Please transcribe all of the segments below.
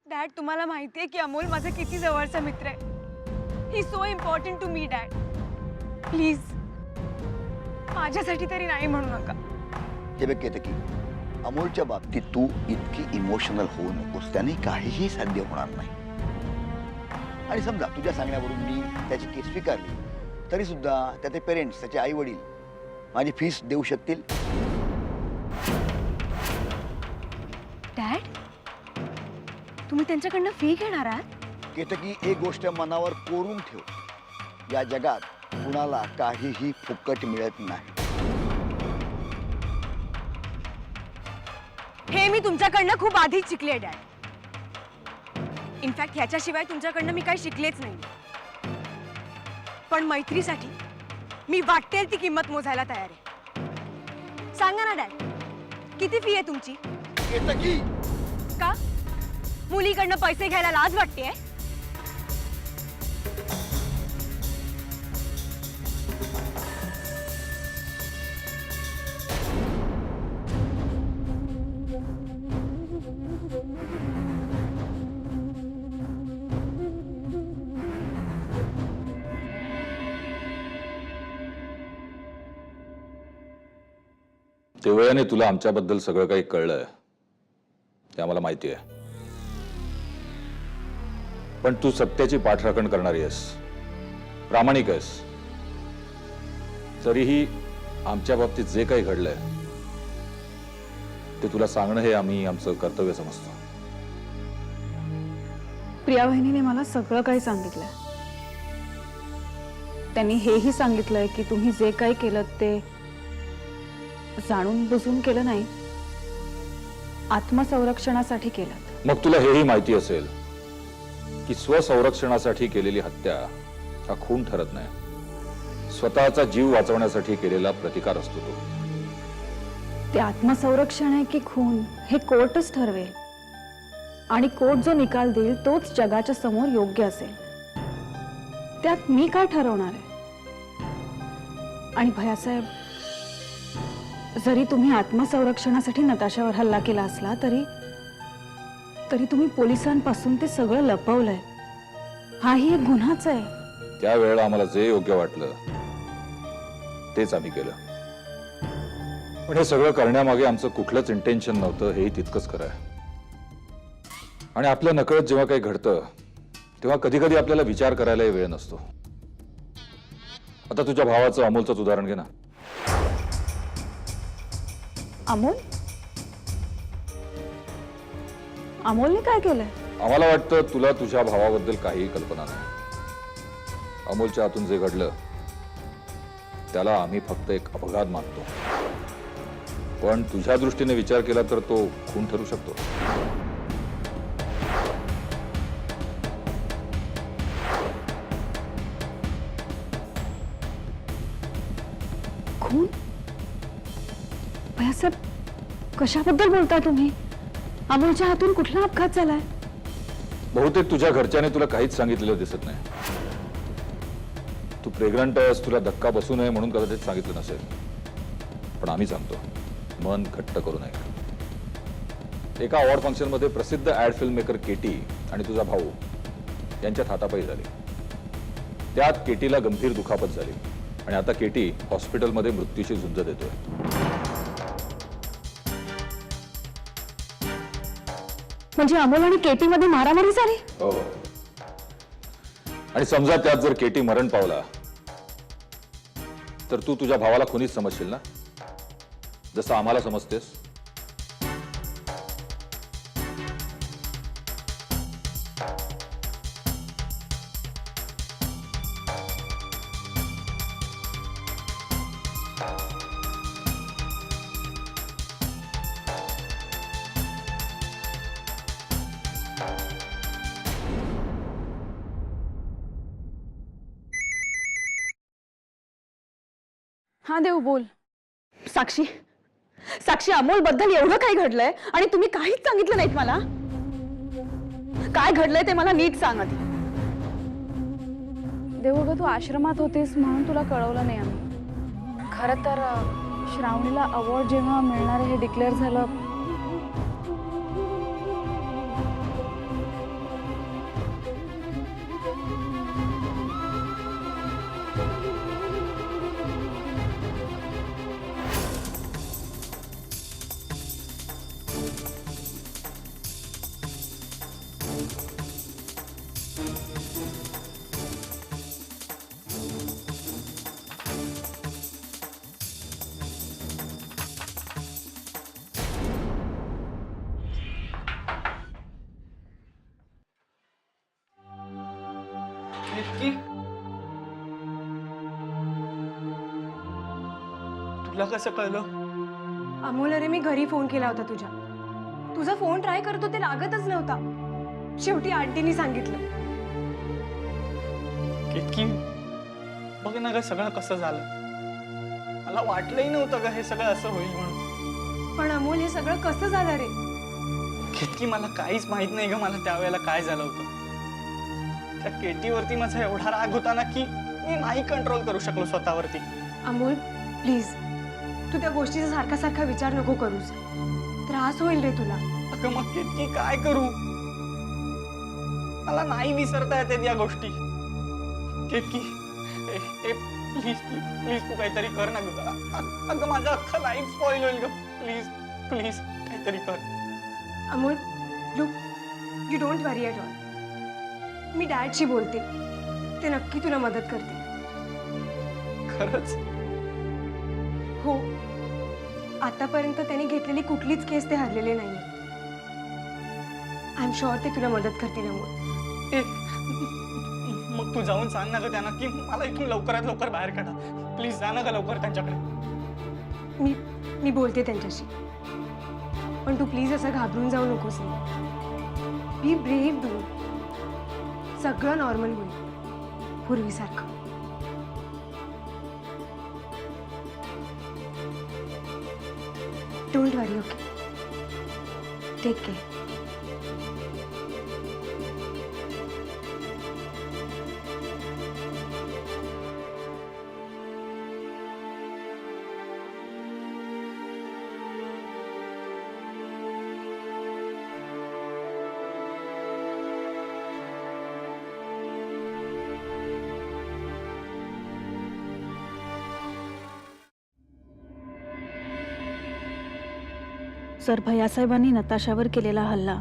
Dad, तुम्हाला माहितीये की अमोल माझा किती जवळचा मित्र आहे. He so important to me dad. Please माझ्यासाठी तरी नाही म्हणू नका. हे बघ केतकी, अमोलच्या बाबतीत तू इतकी इमोशनल होऊ नकोस. त्याने काहीही साध्य होणार नाही. आणि समजा तुझ्या सांगण्यावरून मी त्याची केस स्वीकारली तरी सुद्धा त्याचे पेरेंट्स, त्याचे आई वडील माझी फीस देऊ शकतील. डॅड, तुम्ही त्यांच्याकडनं फी घेणार आहात? केतकी, एक गोष्ट मनावर कोरून ठेव. या जगात कुणाला काहीही फुकट मिळत नाही. हे मी तुमच्याकडनं खूप आधीच शिकले डॅड. इनफॅक्ट ह्याच्याशिवाय तुमच्याकडनं मी काही शिकलेच नाही. पण मैत्रीसाठी मी वाटेल ती किंमत मोजायला तयार आहे. सांगा ना डॅड, किती फी आहे तुमची? केतकी, का मुलीकडनं पैसे घ्यायला लाज वाटतेय? तेवढ्याने तुला आमच्याबद्दल सगळं काही कळलंय ते आम्हाला माहिती आहे. पण तू सत्याची पाठराखण करणारी आहेस, प्रामाणिक आहेस. तरीही आमच्या बाबतीत जे काही घडलंय ते तुला सांगणं हे आम्ही आमचं कर्तव्य समजतो. प्रिया बहिणीने मला सगळं काही सांगितलंय. त्यांनी हेही सांगितलंय की तुम्ही जे काही केलं ते जाणून बुजून केलं नाही, आत्मसंरक्षणासाठी केलं. मग तुला हेही माहिती असेल की स्वसंरक्षणासाठी केलेली हत्या हा खून ठरत नाही, स्वतःचा जीव वाचवण्यासाठी केलेला प्रतिकार असतो तो. ते आत्मसंरक्षण आहे की खून हे कोर्टच ठरवेल. आणि कोर्ट जो निकाल देईल तोच जगाच्या समोर योग्य असेल. त्यात मी काय ठरवणार आहे? आणि भैयासाहेब, जरी तुम्ही आत्मसंरक्षणासाठी नताशावर हल्ला केला असला तरी तुम्ही पोलिसांपासून ते सगळं लपवलंय. हाही एक गुन्हाच आहे. त्यावेळेला आम्हाला जे योग्य वाटलं तेच आम्ही केलं. पण हे सगळं करण्यामागे आमचं कुठलंच इंटेन्शन नव्हतं, हेही तितकंच खरं आहे. आणि आपल्या नकळत जेव्हा काही घडतं तेव्हा कधी कधी आपल्याला विचार करायलाही वेळ नसतो. आता तुझ्या भावाचं, अमोलचंच उदाहरण घे ना. अमोल? अमोलने काय केलंय? आम्हाला वाटतं तुला तुझ्या भावाबद्दल काहीही कल्पना नाही. अमोलच्या हातून जे घडलं त्याला आम्ही फक्त एक अपघात मानतो. पण तुझ्या दृष्टीने विचार केला तर तो खून ठरू शकतो. खून? भैयासाहेब, कशाबद्दल बोलताय तुम्ही? अमोलच्या हातून कुठला अपघात झालाय? बहुतेक तुझ्या घरच्याने तुला काहीच सांगितलेलं दिसत नाही. तू प्रेग्नंट आहेस, तुला धक्का बसू नये म्हणून कदाचित सांगितलं नसेल. पण आम्ही सांगतो, मन घट्ट करू नये. एका अवॉर्ड फंक्शन मध्ये प्रसिद्ध ऍड फिल्म मेकर केटी आणि तुझा भाऊ यांच्यात हातापाई झाली. त्यात केटीला गंभीर दुखापत झाली आणि आता केटी हॉस्पिटलमध्ये मृत्यूशी झुंज देतोय. म्हणजे अमोल आणि केटी मध्ये मारामारी झाली? हो. आणि समजा त्यात जर केटी मरण पावला तर तू तुझ्या भावाला खुनीच समजशील ना, जसं आम्हाला समजतेस. हा देव, बोल. साक्षी, साक्षी, अमोल बद्दल एवढं काही घडलंय आणि तुम्ही काहीच सांगितलं नाहीत मला. काय घडलंय ते मला नीट सांग आधी. देव, तू आश्रमात होतीस म्हणून तुला कळवलं नाही आम्ही. खरं तर श्रावणीला अवॉर्ड जेव्हा मिळणार हे डिक्लेअर झालं केतकी, तुला कसं कळलं? अमोल, अरे मी घरी फोन केला होता तुझ्या. तुझा फोन ट्राय करत होते, लागतच नव्हता. शेवटी आंटीनी सांगितलं. केतकी, बघ ना ग सगळं कसं झालं. मला वाटलंही नव्हतं का हे सगळं असं होईल म्हणून. पण अमोल, हे सगळं कसं झालं रे? केतकी, मला काहीच माहित नाही ग मला त्यावेळेला काय झालं होतं. त्या केटीवरती माझा एवढा राग होता ना की मी नाही कंट्रोल करू शकलो स्वतःवरती. अमोल, प्लीज तू त्या गोष्टीचा सारखा सारखा विचार नको करूस. त्रास होईल रे तुला. अगं मग केतकी काय करू? मला नाही विसरता येते या गोष्टी. केतकी, प्लीज प्लीज तू काहीतरी कर ना ग. अगं माझं अख्खं लाईफ स्पॉइल होईल ग. प्लीज प्लीज काहीतरी कर. Amol, look, you don't worry at all. मी डॅडशी बोलते, ते नक्की तुला मदत करते. खरंच? हो, आतापर्यंत त्यांनी घेतलेली कुठलीच केस ते हरलेले नाही. आय एम शुअर ते तुला मदत करतील अमोल. ए, मग तू जाऊन सांग ना ग त्यांना की मला इथून लवकरात लवकर बाहेर काढा. प्लीज जा ना ग लवकर त्यांच्याकडे. मी बोलते त्यांच्याशी, पण तू प्लीज असं घाबरून जाऊ नकोस. बी ब्रेव्ह बन. सगळं नॉर्मल होईल पूर्वीसारखं. Don't worry, okay? Take care. Sir, भैयासाहेबांनी नताशावर केलेला हल्ला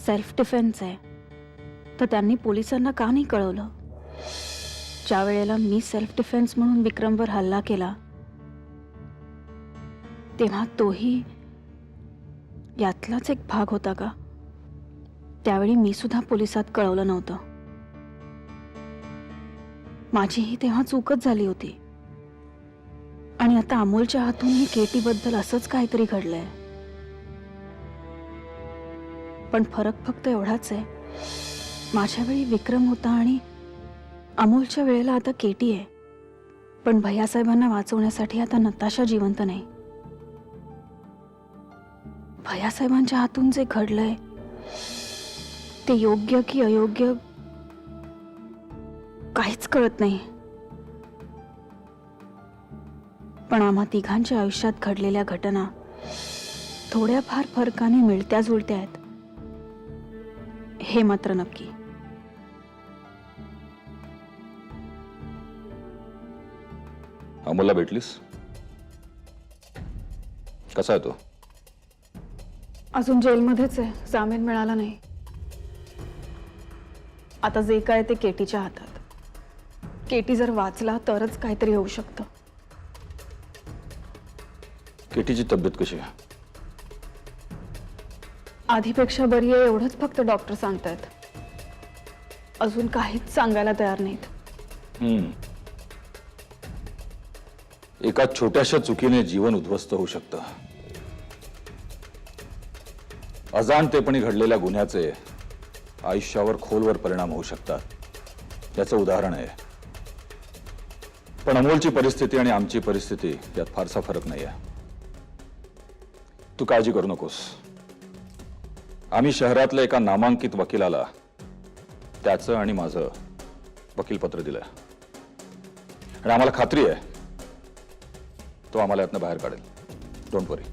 सेल्फ डिफेन्स आहे, तर त्यांनी पोलिसांना का नाही कळवलं? ज्या वेळेला मी सेल्फ डिफेन्स म्हणून विक्रमवर हल्ला केला तेव्हा तोही यातलाच एक भाग होता का? त्यावेळी मी सुद्धा पोलिसात कळवलं नव्हतं. माझीही तेव्हा चूकच झाली होती. आणि आता अमोलच्या हातूनही केटीबद्दल असंच काहीतरी घडलंय. पण फरक फक्त एवढाच आहे, माझ्या वेळी विक्रम होता आणि अमोलच्या वेळेला आता केटी आहे. पण भैयासाहेबांना वाचवण्यासाठी आता नताशा जिवंत नाही. भैयासाहेबांच्या हातून जे घडलंय ते योग्य की अयोग्य काहीच कळत नाही. पण आम्हा तिघांच्या आयुष्यात घडलेल्या घटना थोड्याफार फरकाने मिळत्या जुळत्या आहेत, हे मात्र नक्की. अमोलला भेटलीस? कसा आहे तो? अजून जेलमध्येच आहे, जामीन मिळाला नाही. आता जे काय ते केटीच्या हातात. केटी जर वाचला तरच काहीतरी होऊ शकतं. केटीची तब्येत कशी आहे? आधीपेक्षा बरी आहे एवढंच फक्त डॉक्टर सांगतायत. अजून काहीच सांगायला तयार नाहीत. एका छोट्याशा चुकीने जीवन उद्ध्वस्त होऊ शकतं. अजाणतेपणी घडलेल्या गुन्ह्याचे आयुष्यावर खोलवर परिणाम होऊ शकतात, याचं उदाहरण आहे. पण अमोलची परिस्थिती आणि आमची परिस्थिती यात फारसा फरक नाही आहे. तू काळजी करू नकोस. आम्ही शहरातल्या एका नामांकित वकिलाला त्याचं आणि माझं वकीलपत्र दिलंय आणि आम्हाला खात्री आहे तो आम्हाला यातनं बाहेर काढेल. Don't worry.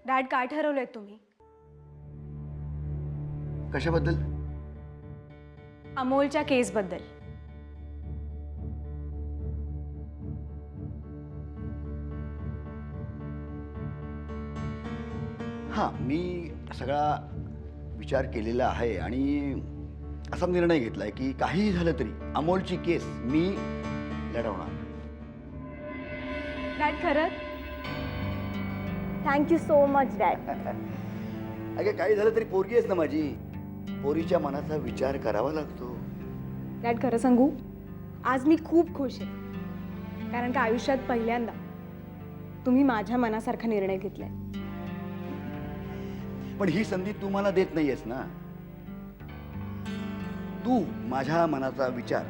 डॅड, काय ठरवलंय तुम्ही? कशाबद्दल? अमोलच्या केसबद्दल. हां, मी सगळा विचार केलेला आहे आणि असा निर्णय घेतलाय की काहीही झालं तरी अमोलची केस मी लढवणार. डॅड खरंच थँक्यू सो मच डॅड. अगं काही झालं तरी पोरगी आहेस ना माझी. पोरीच्या मनाचा विचार करावा लागतो. डॅड खरं सांगू, आज मी खूप खुश आहे कारण का आयुष्यात पहिल्यांदा तुम्ही माझ्या मनासारखा निर्णय घेतलाय. पण ही संधी तू मला देत नाहीयेस ना. तू माझ्या मनाचा विचार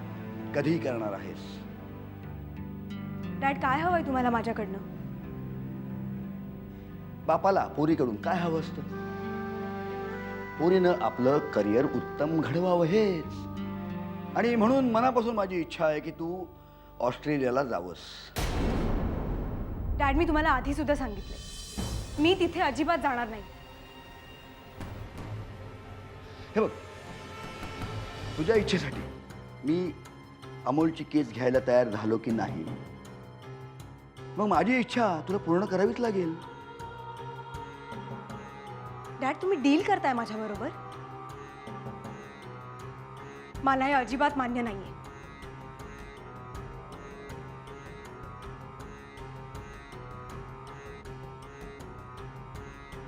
कधी करणार आहेस? डॅड काय हवंय तुम्हाला माझ्याकडनं? बापाला पोरीकडून काय हवं असतं? पोरीनं आपलं करिअर उत्तम घडवावं हेच. आणि म्हणून मनापासून माझी इच्छा आहे की तू ऑस्ट्रेलियाला जावंस. डॅड मी तुम्हाला आधी सुद्धा सांगितलंय मी तिथे अजिबात जाणार नाही. हे बघ, तुझ्या इच्छेसाठी मी अमोलची केस घ्यायला तयार झालो की नाही, मग माझी इच्छा तुला पूर्ण करावीच लागेल. डॅड तुम्ही डील करताय माझ्याबरोबर? मला हे अजिबात मान्य नाहीये.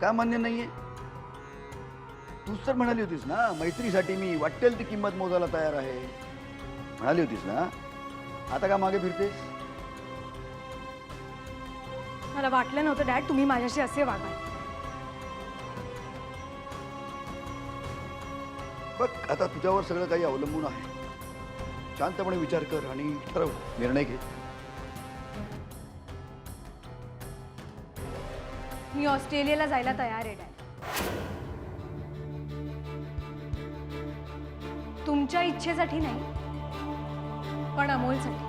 का मान्य नाहीये? तूच तर म्हणाली होतीस ना मैत्रीसाठी मी वाटेल ती किंमत मोजायला तयार आहे. म्हणाली होतीस ना. आता का मागे फिरतेस? मला वाटलं नव्हतं डॅड तुम्ही माझ्याशी असे वागाल. बघ, आता तुझ्यावर सगळं काही अवलंबून आहे. शांतपणे विचार कर आणि ठरव, निर्णय घे. मी ऑस्ट्रेलियाला जायला तयार आहे डॅड. तुमच्या इच्छेसाठी नाही पण अमोलसाठी,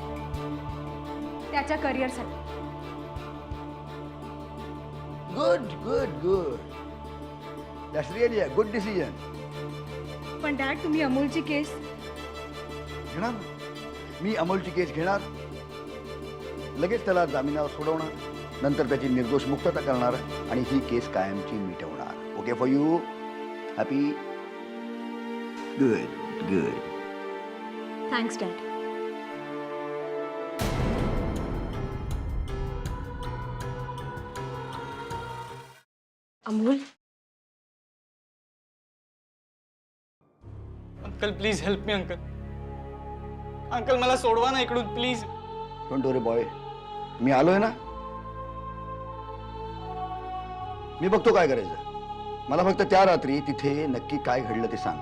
त्याच्या करिअरसाठी. Good good good. That's really a good decision. पण डॅड तुम्ही अमोलची केस घेणार ना? मी अमोलची केस घेणार, लगेच त्याला जामिनावर सोडवणार, नंतर त्याची निर्दोष मुक्तता करणार आणि ही केस कायमची मिटवणार. Okay for you? Happy? Good good. Thanks dad. Amol uncle please help me uncle. Uncle मला सोडवा ना इकडून प्लीज. डोंट वरी बॉय, मी आलोय ना. मी बघतो काय करायचं. मला फक्त त्या रात्री तिथे नक्की काय घडलं ते सांग.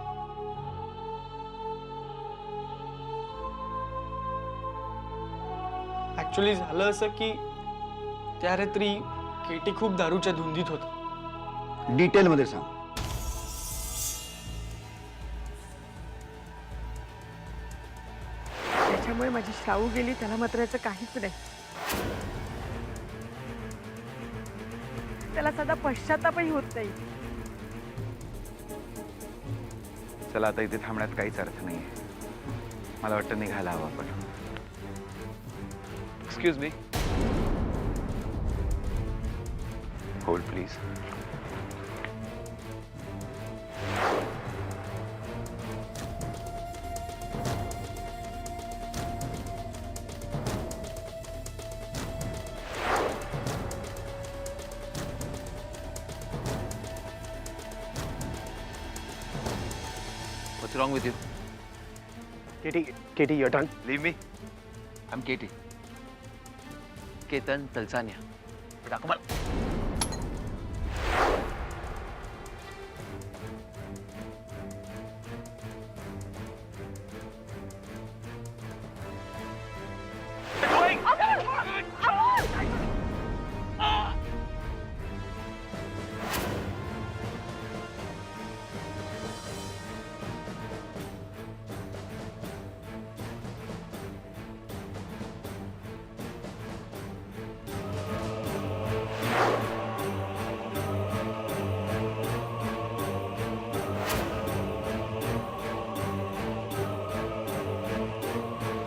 ऍक्च्युली झालं असं की त्या रात्री केटी खूप दारूच्या धुंदीत होता. डिटेल मध्ये सांग. त्याच्यामुळे माझी शाऊ गेली त्याला मात्र याचं काहीच नाही. त्याला सदा पश्चातापही होत नाही. चला आता इथे थांबण्यात काहीच अर्थ नाही. मला वाटतं निघायला हवं आपण. Excuse me. Hold please. What's wrong with you? Katie, you're done. Leave me. I'm Katie. Ketan Talsania. Beta, come on.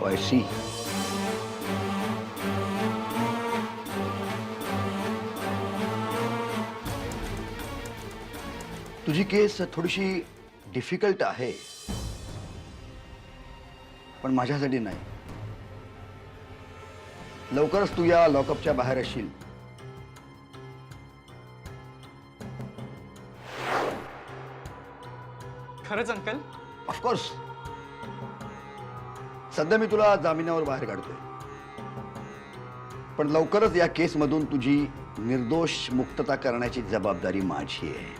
I see. तुझी केस थोडीशी डिफिकल्ट आहे, पण माझ्यासाठी नाही. लवकरच तू या लॉकअपच्या बाहेर असशील. खरंच अंकल? ऑफकोर्स. सध्या मी तुला जामिनावर बाहेर काढतोय, पण लवकरच या केसमधून तुझी निर्दोष मुक्तता करण्याची जबाबदारी माझी आहे.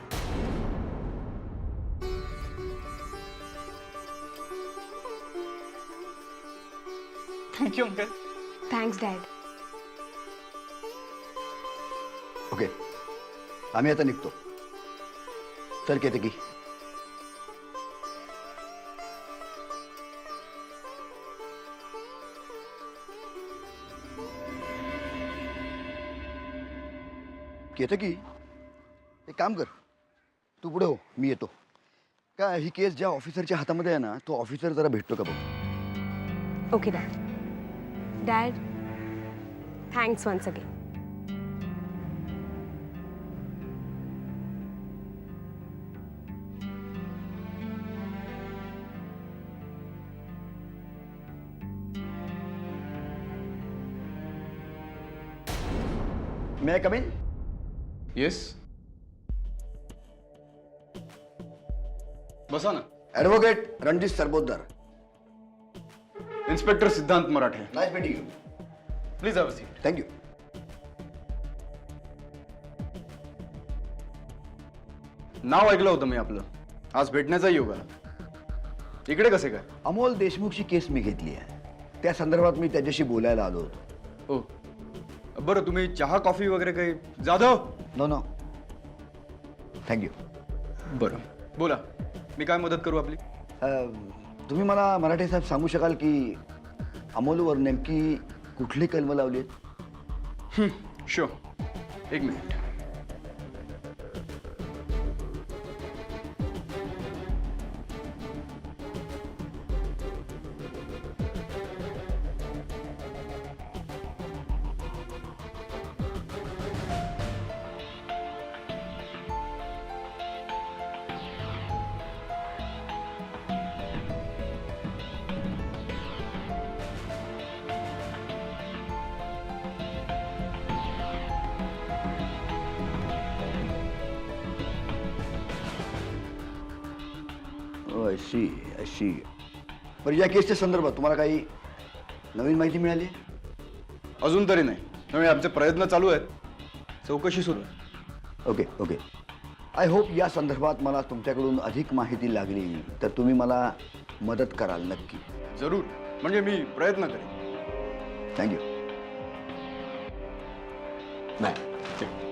Thank you uncle. Thanks dad. Okay, आम्ही आता निघतो. चल केतकी. केतकी, एक काम कर, तू पुढे हो, मी येतो. का ही केस ज्या ऑफिसरच्या हातामध्ये आहे ना, तो ऑफिसर जरा भेटतो का बघ. Okay dad. Dad, thanks once again. May I come in? Yes. बसा ना. Advocate Ranjit Sarpotdar. Inspector Siddhant Marathe. Nice meeting you. Please have a seat. Thank you. नाव ऐकलं होतं मी आपलं. आज भेटण्याचा योग आला. इकडे कसे काय? अमोल देशमुखची केस मी घेतली आहे, त्या संदर्भात मी त्याच्याशी बोलायला आलो होतो. ओ, बरं, तुम्ही चहा कॉफी वगैरे काही? जाधव. No no, thank you. बरं, बोला, मी काय मदत करू आपली? तुम्ही मला मराठे साहेब सांगू शकाल की अमोलवर नेमकी कुठली कलमं लावली आहेत? शुअर, एक मिनिट. अशी अशी. बरं, या केसच्या संदर्भात तुम्हाला काही नवीन माहिती मिळाली? अजून तरी नाही. त्यामुळे आमचे प्रयत्न चालू आहेत. चौकशी सुरू आहे. Okay okay. आय होप या संदर्भात मला तुमच्याकडून अधिक माहिती लागली तर तुम्ही मला मदत कराल नक्की. जरूर, म्हणजे मी प्रयत्न करेन. थँक्यू. नाही, ठीक.